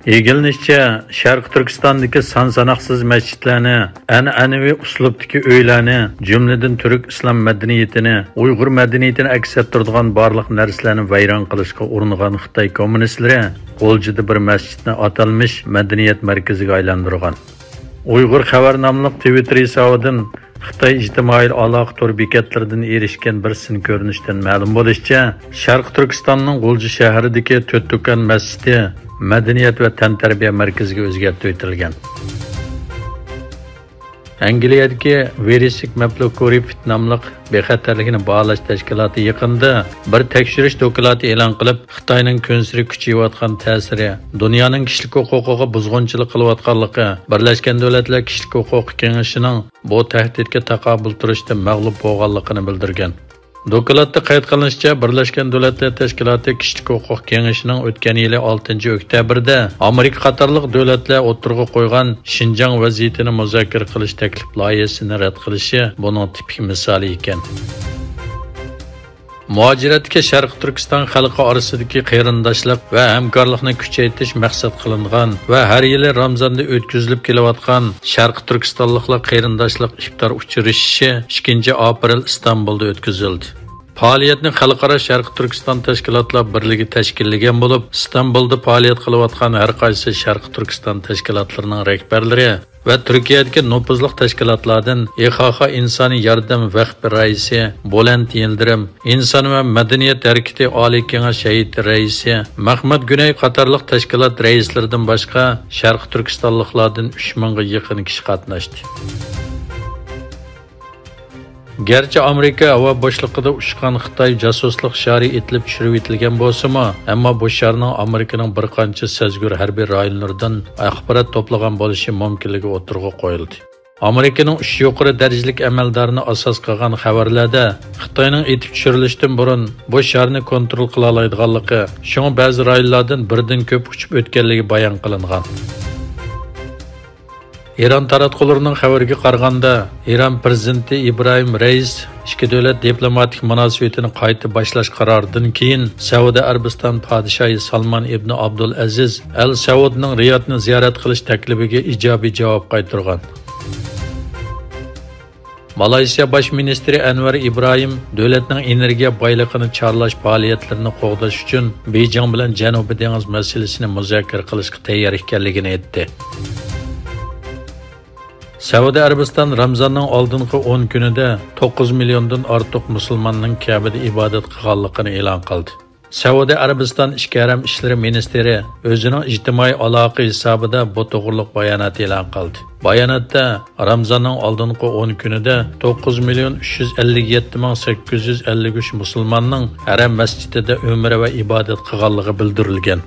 Egilinishçe, Şarkı Türkistan'daki san-sanoqsiz masjidlarni, an'anaviy uslubdagi uylarni, jumladan Türk İslam madaniyatini, Uyg'ur madaniyatini aks ettiradigan barliq narsalarni vayron qilishga uringan Xitoy kommunistlari Qo'ljida bir masjidni atalmish madaniyat markaziga aylantirgan. Uyg'ur xabar nomli Twitter hisobidan Xitoy ijtimoiy aloqa tor bekatlaridan erishgan bir sin ko'rinishdan ma'lum bo'lishicha, Sharq Turkistonning G'ulji shahridagi To'ttukan masjidi madaniyat va tantarbiya markaziga o'zgartirib o'tilgan. Angliyadagi Verisik Maplokori nomli bexatarligini baholash tashkiloti yaqinda bir tekshirish doklati e'lon qilib, Xitoyning kunsiri kuchayayotgan ta'siri, dunyoning kishilik huquqiga buzg'unchilik qilayotganligi, Birlashgan Davlatlar Kishilik huquqi kengashining bu tahdidga taqobil turishda mag'lub bo'lganligini bildirgan. Doklatda qayd qilinishicha, Birlashgan Davlatlar Tashkiloti Kishilik huquq kengashining o'tgan yili 6-oktyabrda Amerika qatorliq davlatlar o'tirg'i qo'ygan Xinjiang vaziyatini muzokara qilish taklif loyihasini rad qilishi buning tipik misoli ekan. Muajiratga Sharq Turkiston xalqi orasidagi qarindoshlik va hamkorlikni kuchaytirish maqsad qilingan va har yili Ramazonda o'tkazilib kelayotgan Sharq Turkistonliklar qarindoshlik iftor uchrashishi 2-aprel Istanbulda o'tkazildi. Faoliyatni Xalqaro Sharq Turkiston tashkilotlar birligi tashkillagan bo'lib, Istanbulda faoliyat qilayotgan har qaysi Sharq Turkiston tashkilotlarining rahbarlari va Turkiyadagi nufuzli tashkilotlardan EXH insoniy yordam vaqti raisi Boland Yildirim, inson va madaniyat harakati oliy kengash hay'ati raisi Mahmud Güney qatorliq tashkilot raislaridan boshqa Sharq Turkistonliklardan 3000 ga yaqin kishi qatnashdi. Gerçi Amerika hava boshlig'ida uçkan Xitoy jasuslik shari etilib tushirib etilgan bo'lsa-mu, ammo bu sharning Amerikaning bir qancha sezgur harbiy rayonlaridan axborot to'plagan bo'lishi mumkinligi o'tirg'i qo'yildi. Amerikaning 3 yuqori darajalik amaldarini asos qilgan xabarlarda Xitoyning etib tushirilishidan burun bu sharni kontrol qila oladiganligi, shunga ba'zi rayonlardan birdan ko'p uchib o'tganligi bayon qilingan. İran taratqularının xabariga qaraganda, İran prezidenti İbrahim Reis ikki davlat diplomatik munosabatini qayta boshlash qaroridan keyin Saudiya Arabiston podshohi Salman ibn Abdul Aziz Al Saudning Riyodni ziyorat qilish taklifiga ijobiy javob qaytargan. Malayziya bosh ministri Anwar Ibrahim davlatning energiya boyligini chorlash faoliyatlarini qo'g'dash uchun Beijing bilan Janubiy dengiz masalasini muzokara qilishga tayyor ekanligini aytdi. Saudiya Arabiston Ramazonning oldingi 10 kunida 9 milliondan ortiq musulmonning Ka'bada ibodat qilganligini e'lon qildi. Saudiya Arabiston Ichki haram ishlari ministri o'zining ijtimoiy aloqa hisobida bu to'g'riliq bayonot e'lon qildi. Bayonotda Ramazonning oldingi 10 kunida 9 million 357 ming 853 musulmonning haram masjidida umra va ibodat qilganligi bildirilgan.